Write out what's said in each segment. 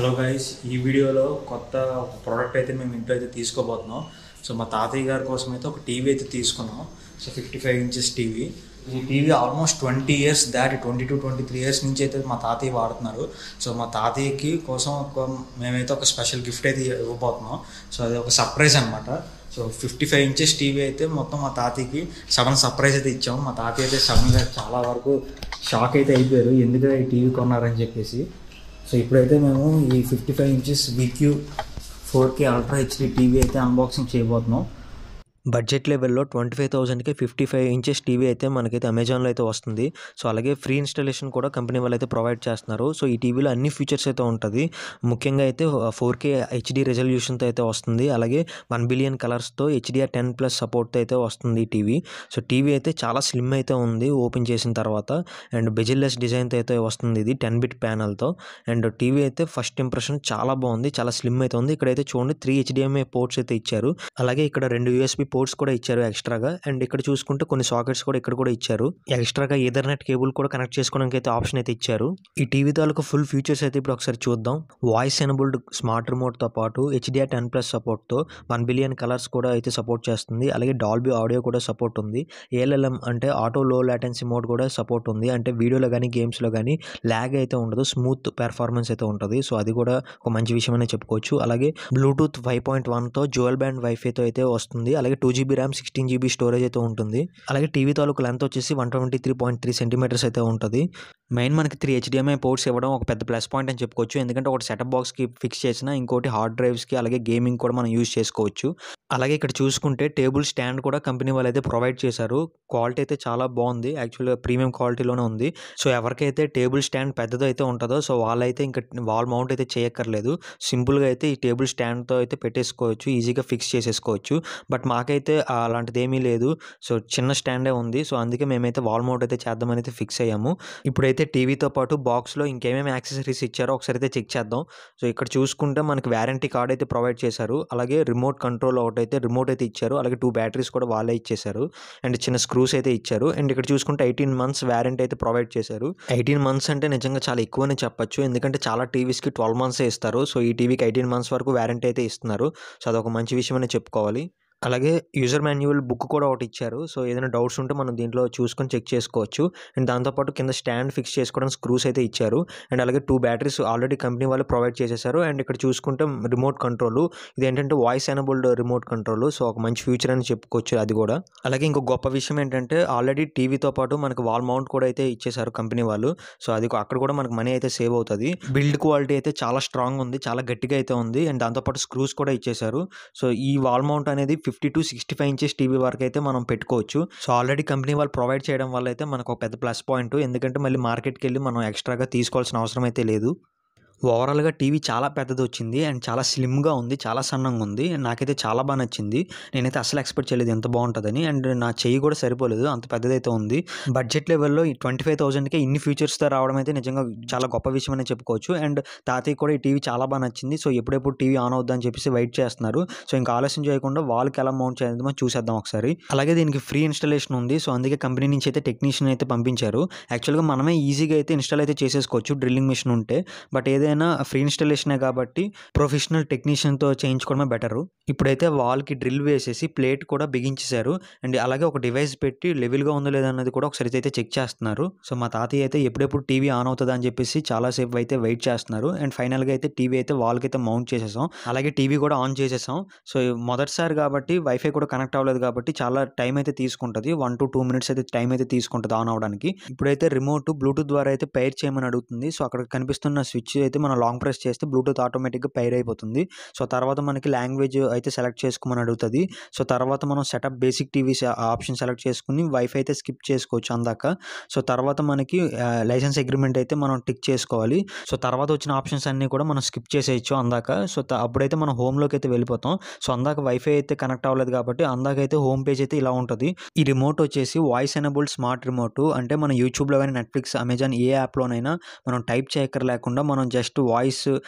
Hello guys, ఈ వీడియోలో కొత్త ప్రోడక్ట్ అయితే మేము ఇంట్లో అయితే తీసుకోబోతున్నాం. సో మా తాతయ్య గారి కోసం అయితే ఒక టీవీ అయితే తీసుకున్నాం. So 55 inches TV. ఈ టీవీ ఆల్మోస్ట్ 20 ఇయర్స్ దాటి 22-23 ఇయర్స్ నుంచి అయితే మా తాతయ్య వాడుతున్నారు. సో మా తాతయ్యకి కోసం మేమైతే ఒక స్పెషల్ గిఫ్ట్ అయితే ఇవ్వబోతున్నాం. సో అది ఒక సర్ప్రైజ్ అనమాట. సో 55 ఇంచెస్ టీవీ అయితే మొత్తం మా తాతయ్యకి సడన్ సర్ప్రైజ్ అయితే ఇచ్చాము. మా తాతయ్య అయితే సడన్గా చాలా వరకు షాక్ అయితే అయిపోయారు, ఎందుకంటే ఈ టీవీ కొన్నారని చెప్పేసి. సో ఇప్పుడైతే మేము ఈ 55 inches VQ 4K ultra HD TV అయితే అన్బాక్సింగ్ చేయబోతున్నాం. బడ్జెట్ లెవెల్లో 25,000కి 55 ఇంచెస్ టీవీ అయితే మనకైతే అమెజాన్లో అయితే వస్తుంది. సో అలాగే ఫ్రీ ఇన్స్టాలేషన్ కూడా కంపెనీ వాళ్ళు అయితే ప్రొవైడ్ చేస్తున్నారు. సో ఈ టీవీలో అన్ని ఫీచర్స్ అయితే ఉంటుంది. ముఖ్యంగా అయితే 4K హెచ్డి రెజల్యూషన్తో అయితే వస్తుంది. అలాగే 1 బిలియన్ కలర్స్తో HDR10+ సపోర్ట్తో అయితే వస్తుంది ఈ టీవీ. సో టీవీ అయితే చాలా స్లిమ్ అయితే ఉంది ఓపెన్ చేసిన తర్వాత. అండ్ బెజిల్లెస్ డిజైన్తో అయితే వస్తుంది. ఇది 10-bit ప్యానల్తో. అండ్ టీవీ అయితే ఫస్ట్ ఇంప్రెషన్ చాలా బాగుంది, చాలా స్లిమ్ అయితే ఉంది. ఇక్కడైతే చూడండి 3 HDMI పోర్ట్స్ అయితే ఇచ్చారు. అలాగే ఇక్కడ 2 USB పోర్ట్స్ కూడా ఇచ్చారు ఎక్స్ట్రాగా. అండ్ ఇక్కడ చూసుకుంటే కొన్ని సాకెట్స్ కూడా ఇక్కడ కూడా ఇచ్చారు. ఎక్స్ట్రాగా ఈథర్నెట్ కేబుల్ కూడా కనెక్ట్ చేసుకోవడానికి అయితే ఆప్షన్ అయితే ఇచ్చారు. ఈ టీవీ తాలూకు ఫుల్ ఫీచర్స్ అయితే ఇప్పుడు ఒకసారి చూద్దాం. వాయిస్ ఎనబుల్డ్ స్మార్ట్ రిమోట్తో పాటు HDR10+ సపోర్ట్తో 1 బిలియన్ కలర్స్ కూడా అయితే సపోర్ట్ చేస్తుంది. అలాగే డాల్బీ ఆడియో కూడా సపోర్ట్ ఉంది. ALLM అంటే ఆటో లో లాటెన్సీ మోడ్ కూడా సపోర్ట్ ఉంది. అంటే వీడియోలో కానీ గేమ్స్లో కానీ ల్యాగ్ అయితే ఉండదు, స్మూత్ పెర్ఫార్మెన్స్ అయితే ఉంటుంది. సో అది కూడా ఒక మంచి విషయం అనే చెప్పుకోవచ్చు. అలాగే బ్లూటూత్ 5.1తో డ్యూయల్ బ్యాండ్ వైఫైతో అయితే వస్తుంది. అలాగే 2GB ర్యామ్ 16GB స్టోరేజ్ అయితే ఉంటుంది. అలాగే టీవీ తాలూకు లెంత్ వచ్చేసి 123.3 సెంటీమీటర్స్ అయితే ఉంటుంది. మెయిన్ మనకి 3 HDMI పోర్ట్స్ ఇవ్వడం ఒక పెద్ద ప్లస్ పాయింట్ అని చెప్పుకోవచ్చు. ఎందుకంటే ఒకటి సెటప్ బాక్స్కి ఫిక్స్ చేసిన, ఇంకోటి హార్డ్ డ్రైవ్స్కి అలాగే గేమింగ్ కూడా మనం యూజ్ చేసుకోవచ్చు. అలాగే ఇక్కడ చూసుకుంటే టేబుల్ స్టాండ్ కూడా కంపెనీ వాళ్ళు అయితే ప్రొవైడ్ చేశారు. క్వాలిటీ అయితే చాలా బాగుంది, యాక్చువల్గా ప్రీమియం క్వాలిటీలోనే ఉంది. సో ఎవరికైతే టేబుల్ స్టాండ్ పెద్దది అయితే ఉంటుందో సో వాళ్ళైతే ఇంకా వాల్ మౌంట్ అయితే చేయక్కర్లేదు. సింపుల్గా అయితే ఈ టేబుల్ స్టాండ్తో అయితే పెట్టేసుకోవచ్చు, ఈజీగా ఫిక్స్ చేసేసుకోవచ్చు. బట్ మాకైతే అలాంటిది ఏమీ లేదు. సో చిన్న స్టాండే ఉంది. సో అందుకే మేమైతే వాల్ మౌంట్ అయితే చేద్దామని అయితే ఫిక్స్ అయ్యాము. ఇప్పుడైతే టీవీతో పాటు బాక్స్లో ఇంకేమేమి యాక్సెసరీస్ ఇచ్చారో ఒకసారి అయితే చెక్ చేద్దాం. సో ఇక్కడ చూసుకుంటే మనకి వారంటీ కార్డ్ అయితే ప్రొవైడ్ చేశారు. అలాగే రిమోట్ కంట్రోల్ ఒకటైతే రిమోట్ అయితే ఇచ్చారు. అలాగే 2 బ్యాటరీస్ కూడా వాళ్ళే ఇచ్చేశారు. అండ్ చిన్న స్క్రూస్ అయితే ఇచ్చారు. అండ్ ఇక్కడ చూసుకుంటే 18 months వారంటీ అయితే ప్రొవైడ్ చేశారు. 18 months అంటే నిజంగా చాలా ఎక్కువనే చెప్పొచ్చు, ఎందుకంటే చాలా టీవీస్కి 12 months ఇస్తారు. సో ఈ టీవీకి 18 months వరకు వారంటీ అయితే ఇస్తున్నారు. సో అదొక మంచి విషయం అనే చెప్పుకోవాలి. అలాగే యూజర్ మాన్యువల్ బుక్ కూడా ఒకటి ఇచ్చారు. సో ఏదైనా డౌట్స్ ఉంటే మనం దీంట్లో చూసుకొని చెక్ చేసుకోవచ్చు. అండ్ దాంతోపాటు కింద స్టాండ్ ఫిక్స్ చేసుకోవడానికి స్క్రూస్ అయితే ఇచ్చారు. అండ్ అలాగే 2 బ్యాటరీస్ ఆల్రెడీ కంపెనీ వాళ్ళు ప్రొవైడ్ చేసేసారు. అండ్ ఇక్కడ చూసుకుంటే రిమోట్ కంట్రోల్, ఇది ఏంటంటే voice enabled remote control. So ఒక మంచి ఫ్యూచర్ అని చెప్పుకోవచ్చు అది కూడా. అలాగే ఇంకో గొప్ప విషయం ఏంటంటే ఆల్రెడీ టీవీతో పాటు మనకు వాల్ మౌంట్ కూడా అయితే ఇచ్చేసారు కంపెనీ వాళ్ళు. సో అది అక్కడ కూడా మనకు మనీ అయితే సేవ్ అవుతుంది. బిల్డ్ క్వాలిటీ అయితే చాలా స్ట్రాంగ్ ఉంది, చాలా గట్టిగా అయితే ఉంది. అండ్ దాంతోపాటు స్క్రూస్ కూడా ఇచ్చేసారు. సో ఈ వాల్ మౌంట్ అనేది 50-65 ఇంచెస్ టీవీ వరకు అయితే మనం పెట్టుకోవచ్చు. సో ఆల్రెడీ కంపెనీ వాళ్ళు ప్రొవైడ్ చేయడం వల్ల అయితే మనకు ఒక పెద్ద ప్లస్ పాయింట్. ఎందుకంటే మళ్ళీ మార్కెట్కి వెళ్ళి మనం ఎక్స్ట్రాగా తీసుకోవాల్సిన అవసరం అయితే లేదు. ఓవరాల్గా టీవీ చాలా పెద్దది వచ్చింది అండ్ చాలా స్లిమ్గా ఉంది, చాలా సన్నంగా ఉంది. నాకైతే చాలా బాగా నచ్చింది. నేనైతే అసలు ఎక్స్పెక్ట్ చేయలేదు ఎంత బాగుంటుందని. అండ్ నా చెయ్యి కూడా సరిపోలేదు, అంత పెద్దదైతే ఉంది. బడ్జెట్ లెవెల్లో ఈ 25,000కే ఇన్ని ఫీచర్స్తో రావడం అయితే నిజంగా చాలా గొప్ప విషయం అని చెప్పుకోవచ్చు. అండ్ తాతయ్య కూడా ఈ టీవీ చాలా బాగా నచ్చింది. సో ఎప్పుడెప్పుడు టీవీ ఆన్ అవుద్దని చెప్పేసి వెయిట్ చేస్తున్నారు. సో ఇంకా ఆలస్యం చేయకుండా వాళ్ళకి ఎలా మౌంట్ చేద్దామో చూసేద్దాం ఒకసారి. అలాగే దీనికి ఫ్రీ ఇన్స్టాలేషన్ ఉంది. సో అందుకే కంపెనీ నుంచి అయితే టెక్నీషియన్ అయితే పంపించారు. యాక్చువల్గా మనమే ఈజీగా అయితే ఇన్స్టాల్ అయితే చేసేసుకోవచ్చు డ్రిల్లింగ్ మిషన్ ఉంటే. బట్ ఏదైనా ఫ్రీ ఇన్స్టాలేషనే కాబట్టి ప్రొఫెషనల్ టెక్నీషియన్తో చేయించుకోవడమే బెటరు. ఇప్పుడైతే వాల్కి డ్రిల్ వేసేసి ప్లేట్ కూడా బిగించేశారు. అండ్ అలాగే ఒక డివైస్ పెట్టి లెవెల్గా ఉందో లేదన్నది కూడా ఒకసారి అయితే చెక్ చేస్తున్నారు. సో మా తాతయ్య అయితే ఎప్పుడెప్పుడు టీవీ ఆన్ అవుతుంది అని చెప్పేసి చాలాసేపు అయితే వెయిట్ చేస్తున్నారు. అండ్ ఫైనల్గా అయితే టీవీ అయితే వాల్కి అయితే మౌంట్ చేసేసాం. అలాగే టీవీ కూడా ఆన్ చేసేసాం. సో మొదటిసారి కాబట్టి వైఫై కూడా కనెక్ట్ అవ్వలేదు కాబట్టి చాలా టైం అయితే తీసుకుంటుంది. 1-2 minutes అయితే టైం అయితే తీసుకుంటుంది ఆన్ అవ్వడానికి. ఇప్పుడైతే రిమోట్ బ్లూటూత్ ద్వారా అయితే పైర్ చేయమని అడుగుతుంది. సో అక్కడ కనిపిస్తున్న స్విచ్ అయితే మనం లాంగ్ ప్రెస్ చేస్తే బ్లూటూత్ ఆటోమేటిక్గా పైర్ అయిపోతుంది. సో తర్వాత మనకి లాంగ్వేజ్ అయితే సెలెక్ట్ చేసుకోమని అడుగుతుంది. సో తర్వాత మనం setup basic TVs option select చేసుకుని వైఫై అయితే స్కిప్ చేసుకోవచ్చు అందాక. సో తర్వాత మనకి లైసెన్స్ అగ్రిమెంట్ అయితే మనం టిక్ చేసుకోవాలి. సో తర్వాత వచ్చిన ఆప్షన్స్ అన్నీ కూడా మనం స్కిప్ చేసేయచ్చు అందాక. సో అప్పుడైతే మనం హోమ్లోకి అయితే వెళ్ళిపోతాం. సో అందాక వైఫై అయితే కనెక్ట్ అవ్వలేదు కాబట్టి అందాకైతే హోమ్ పేజ్ అయితే ఇలా ఉంటుంది. ఈ రిమోట్ వచ్చేసి వాయిస్ ఎనబుల్డ్ స్మార్ట్ రిమోట్. అంటే మన యూట్యూబ్లో కానీ నెట్ఫ్లిక్స్, అమెజాన్ ఏ యాప్లోనైనా మనం టైప్ చేయక్కర్ లేకుండా మనం జస్ట్ జస్ట్ వాయిస్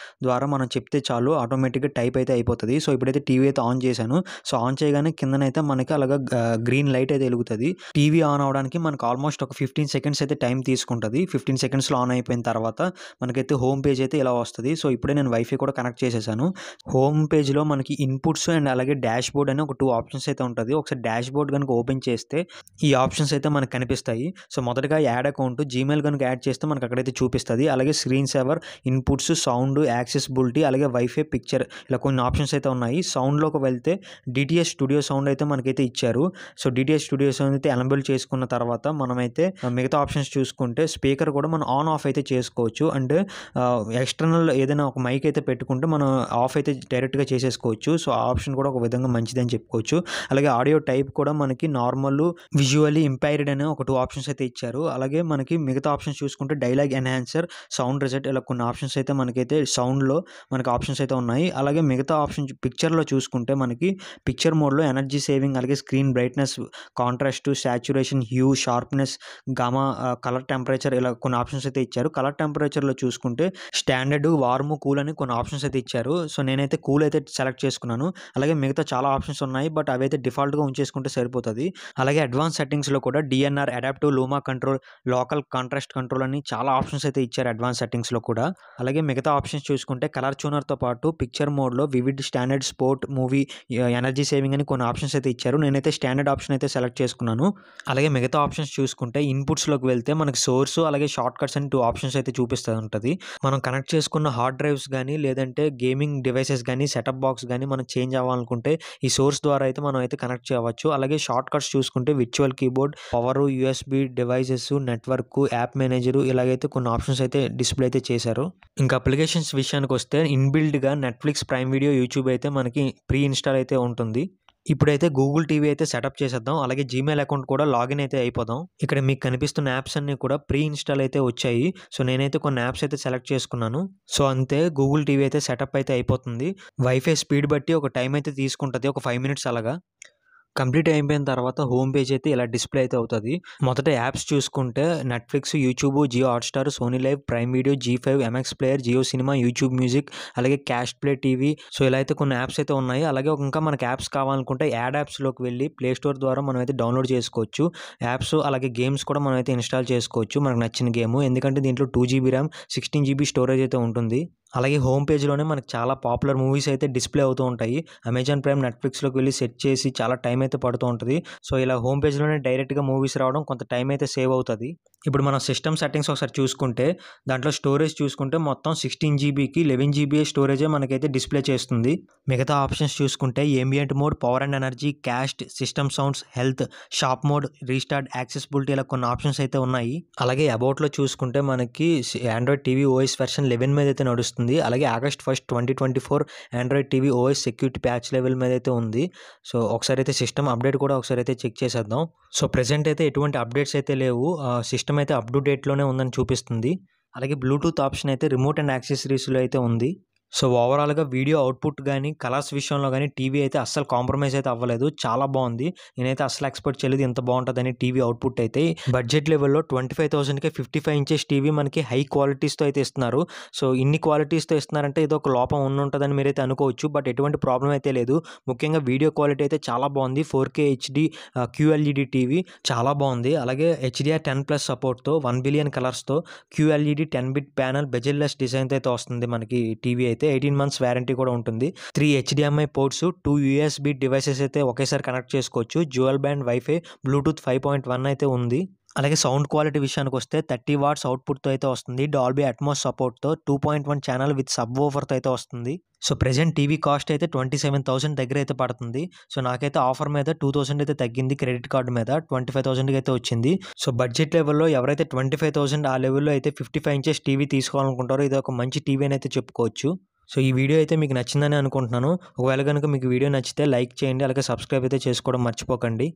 ద్వారా మనం చెప్తే చాలు ఆటోమేటిక్గా టైప్ అయితే అయిపోతుంది. సో ఇప్పుడైతే టీవీ అయితే ఆన్ చేశాను. సో ఆన్ చేయగానే కిందనైతే మనకి అలాగా గ్రీన్ లైట్ అయితే వెలుగుతుంది. టీవీ ఆన్ అవడానికి మనకు ఆల్మోస్ట్ ఒక 15 సెకండ్స్ అయితే టైం తీసుకుంటుంది. 15 సెకండ్స్లో ఆన్ అయిపోయిన తర్వాత మనకైతే హోమ్ పేజ్ అయితే ఇలా వస్తుంది. సో ఇప్పుడే నేను వైఫై కూడా కనెక్ట్ చేసేసాను. హోమ్ పేజ్లో మనకి ఇన్పుట్స్ అండ్ అలాగే డాష్ బోర్డ్ అని ఒక 2 ఆప్షన్స్ అయితే ఉంటుంది. ఒకసారి డాష్ బోర్డ్ కనుక ఓపెన్ చేస్తే ఈ ఆప్షన్స్ అయితే మనకు కనిపిస్తాయి. సో మొదటగా యాడ్ అకౌంట్ జీమెయిల్ కనుక యాడ్ చేస్తే మనకు అక్కడైతే చూపిస్తుంది. అలాగే screen saver, inputs, sound, accessibility, అలాగే వైఫై, పిక్చర్ ఇలా కొన్ని ఆప్షన్స్ అయితే ఉన్నాయి. సౌండ్లోకి వెళ్తే డిటిఎస్ స్టూడియో సౌండ్ అయితే మనకైతే ఇచ్చారు. సో డిటిఎస్ స్టూడియో సౌండ్ అయితే ఎనబుల్ చేసుకున్న తర్వాత మనమైతే మిగతా ఆప్షన్స్ చూసుకుంటే స్పీకర్ కూడా మనం ఆన్ ఆఫ్ అయితే చేసుకోవచ్చు. అండ్ ఎక్స్టర్నల్ ఏదైనా ఒక మైక్ అయితే పెట్టుకుంటే మనం ఆఫ్ అయితే డైరెక్ట్గా చేసేసుకోవచ్చు. సో ఆ ఆప్షన్ కూడా ఒక విధంగా మంచిదని చెప్పుకోవచ్చు. అలాగే ఆడియో టైప్ కూడా మనకి నార్మల్, విజువల్లీ ఇంపైర్డ్ అనే ఒక 2 ఆప్షన్స్ అయితే ఇచ్చారు. అలాగే మనకి మిగతా ఆప్షన్స్ చూసుకుంటే డైలాగ్ ఎన్హాన్సర్, సౌండ్ రిజెక్ట్ ఇలా కొన్ని ఆప్షన్స్ అయితే మనకైతే సౌండ్లో మనకి ఆప్షన్స్ అయితే ఉన్నాయి. అలాగే మిగతా ఆప్షన్ పిక్చర్లో చూసుకుంటే మనకి పిక్చర్ మోడ్లో ఎనర్జీ సేవింగ్, అలాగే screen brightness, contrast, saturation, hue, sharpness, gamma, colour temperature ఇలా కొన్ని ఆప్షన్స్ అయితే ఇచ్చారు. కలర్ టెంపరేచర్లో చూసుకుంటే స్టాండర్డ్, వార్మ్, కూల్ అని కొన్ని ఆప్షన్స్ అయితే ఇచ్చారు. సో నేనైతే కూల్ అయితే సెలెక్ట్ చేసుకున్నాను. అలాగే మిగతా చాలా ఆప్షన్స్ ఉన్నాయి, బట్ అవి అయితే డిఫాల్ట్గా ఉంచేసుకుంటే సరిపోతుంది. అలాగే అడ్వాన్స్ సెట్టింగ్స్లో కూడా DNR, adaptive luma control, local contrast control అని చాలా ఆప్షన్స్ అయితే ఇచ్చారు అడ్వాన్స్ సెట్టింగ్స్లో కూడా. అలాగే మిగతా ఆప్షన్స్ చూసుకుంటే కలర్ ట్యూనర్తో పాటు పిక్చర్ మోడ్లో vivid, standard, sport, movie, energy saving అని కొన్ని ఆప్షన్స్ అయితే ఇచ్చారు. నేనైతే స్టాండర్డ్ ఆప్షన్ అయితే సెలెక్ట్ చేసుకున్నాను. అలాగే మిగతా ఆప్షన్స్ చూసుకుంటే ఇన్పుట్స్లోకి వెళ్తే మనకి సోర్స్, అలాగే షార్ట్ కట్స్ అని 2 ఆప్షన్స్ అయితే చూపిస్తూ ఉంటుంది. మనం కనెక్ట్ చేసుకున్న హార్డ్ డ్రైవ్స్ కానీ లేదంటే గేమింగ్ డివైసెస్ కానీ సెటప్ బాక్స్ కానీ మనం చేంజ్ అవ్వాలనుకుంటే ఈ సోర్స్ ద్వారా అయితే మనం అయితే కనెక్ట్ చేయవచ్చు. అలాగే షార్ట్ కట్స్ చూసుకుంటే virtual keyboard, power, USB devices, network, app manager ఇలాగైతే కొన్ని ఆప్షన్స్ అయితే డిస్ప్లే అయితే చేశారు. ఇంకా అప్లికేషన్స్ విషయానికి వస్తే ఇన్బిల్డ్గా నెట్ఫ్లిక్స్, ప్రైమ్ వీడియో, యూట్యూబ్ అయితే మనకి ప్రీ ఇన్స్టాల్ అయితే ఉంటుంది. ఇప్పుడైతే గూగుల్ టీవీ అయితే సెటప్ చేసేద్దాం. అలాగే జీమెయిల్ అకౌంట్ కూడా లాగిన్ అయితే అయిపోదాం. ఇక్కడ మీకు కనిపిస్తున్న యాప్స్ అన్ని కూడా ప్రీ ఇన్స్టాల్ అయితే వచ్చాయి. సో నేనైతే కొన్ని యాప్స్ అయితే సెలెక్ట్ చేసుకున్నాను. సో అంతే, గూగుల్ టీవీ అయితే సెటప్ అయితే అయిపోతుంది. వైఫై స్పీడ్ బట్టి ఒక టైం అయితే తీసుకుంటుంది, ఒక 5 మినిట్స్ అలాగా. కంప్లీట్ అయిపోయిన తర్వాత హోమ్ పేజ్ అయితే ఇలా డిస్ప్లే అయితే అవుతుంది. మొదట యాప్స్ చూసుకుంటే Netflix, YouTube, Jio Hotstar, Sony LIV, Prime Video, G5, MX Player, Jio Cinema, YouTube Music, అలాగే క్యాస్ట్ ప్లే టీవీ. సో ఇలా అయితే కొన్ని యాప్స్ అయితే ఉన్నాయి. అలాగే ఇంకా మనకి యాప్స్ కావాలనుకుంటే యాడ్ యాప్స్లోకి వెళ్ళి ప్లే స్టోర్ ద్వారా మనం అయితే డౌన్లోడ్ చేసుకోవచ్చు యాప్స్. అలాగే గేమ్స్ కూడా మనం అయితే ఇన్స్టాల్ చేసుకోవచ్చు మనకు నచ్చిన గేమ్. ఎందుకంటే దీంట్లో 2GB ర్యామ్, 16GB స్టోరేజ్ అయితే ఉంటుంది. అలాగే హోమ్ పేజ్లోనే మనకి చాలా పాపులర్ మూవీస్ అయితే డిస్ప్లే అవుతూ ఉంటాయి. అమెజాన్ ప్రైమ్, నెట్ఫ్లిక్స్లోకి వెళ్ళి సెర్చ్ చేసి చాలా టైం అయితే పడుతూ ఉంటుంది. సో ఇలా హోమ్ పేజ్లోనే డైరెక్ట్గా మూవీస్ రావడం కొంత టైం అయితే సేవ్ అవుతుంది. ఇప్పుడు మనం సిస్టమ్ సెట్టింగ్స్ ఒకసారి చూసుకుంటే దాంట్లో స్టోరేజ్ చూసుకుంటే మొత్తం 16GBకి 11GB స్టోరేజే మనకైతే డిస్ప్లే చేస్తుంది. మిగతా ఆప్షన్స్ చూసుకుంటే ambient mode, power and energy, caste, system sounds, health, shop mode, restart, accessibility ఇలా కొన్ని ఆప్షన్స్ అయితే ఉన్నాయి. అలాగే అబౌట్లో చూసుకుంటే మనకి ఆండ్రాయిడ్ టీవీ ఓఎస్ వెర్షన్ 11 మీద అయితే నడుస్తుంది. అలాగే August 1, 2024 Android TV OS security patch level మీద అయితే ఉంది. సో ఒకసారి అయితే సిస్టమ్ అప్డేట్ కూడా ఒకసారి అయితే చెక్ చేసేద్దాం. సో ప్రెసెంట్ అయితే ఎటువంటి అప్డేట్స్ అయితే లేవు. సిస్టమ్ అయితే అప్ టు డేట్లోనే ఉందని చూపిస్తుంది. అలాగే బ్లూటూత్ ఆప్షన్ అయితే రిమోట్ అండ్ యాక్సెసరీస్లో అయితే ఉంది. సో ఓవరాల్గా వీడియో అవుట్పుట్ కానీ కలర్స్ విషయంలో కానీ టీవీ అయితే అస్సలు కాంప్రమైజ్ అయితే అవ్వలేదు. చాలా బాగుంది. నేనైతే అస్సలు ఎక్స్పెక్ట్ చేయలేదు ఇంత బాగుంటుందని టీవీ అవుట్పుట్ అయితే. బడ్జెట్ లెవెల్లో 25,000కే 55 ఇంచెస్ టీవీ మనకి హై క్వాలిటీస్తో అయితే ఇస్తున్నారు. సో ఇన్ని క్వాలిటీస్తో ఇస్తున్నారంటే ఇది ఒక లోపం ఉంటుందని మీరైతే అనుకోవచ్చు. బట్ ఎటువంటి ప్రాబ్లం అయితే లేదు. ముఖ్యంగా వీడియో క్వాలిటీ అయితే చాలా బాగుంది. 4K HD QLED టీవీ చాలా బాగుంది. అలాగే HDR10+ సపోర్ట్తో 1 బిలియన్ కలర్స్తో QLED 10-bit ప్యానల్, బెజెల్లెస్ డిజైన్తో అయితే వస్తుంది మనకి టీవీ అయితే. 18 months వారంటీ కూడా ఉంటుంది. 3 HDMI పోర్ట్స్, 2 USB డివైసెస్ అయితే ఒకేసారి కనెక్ట్ చేసుకోవచ్చు. డ్యూయల్ బ్యాండ్ వైఫై, బ్లూటూత్ 5.1 అయితే ఉంది. అలాగే సౌండ్ క్వాలిటీ విషయానికి వస్తే 30 watts అవుట్పుట్తో అయితే వస్తుంది. డాల్బీ అట్మాస్ సపోర్ట్తో 2.1 ఛానల్ విత్ సబ్ వూఫర్తో అయితే వస్తుంది. సో ప్రెజెంట్ టీవీ కాస్ట్ అయితే 27,000 దగ్గర అయితే పడుతుంది. సో నాకైతే ఆఫర్ మీద 2,000 అయితే తగ్గింది. క్రెడిట్ కార్డు మీద 25,000కి అయితే వచ్చింది. సో బడ్జెట్ లెవెల్లో ఎవరైతే 25,000 ఆ లెవెల్లో అయితే 55 ఇంచెస్ టీవీ తీసుకోవాలనుకుంటారో ఇది ఒక మంచి టీవీ అని అయితే చెప్పుకోవచ్చు. సో ఈ వీడియో అయితే మీకు నచ్చిందని అనుకుంటున్నాను. ఒకవేళ కనుక మీకు వీడియో నచ్చితే లైక్ చేయండి. అలాగే సబ్స్క్రైబ్ అయితే చేసుకోవడం మర్చిపోకండి.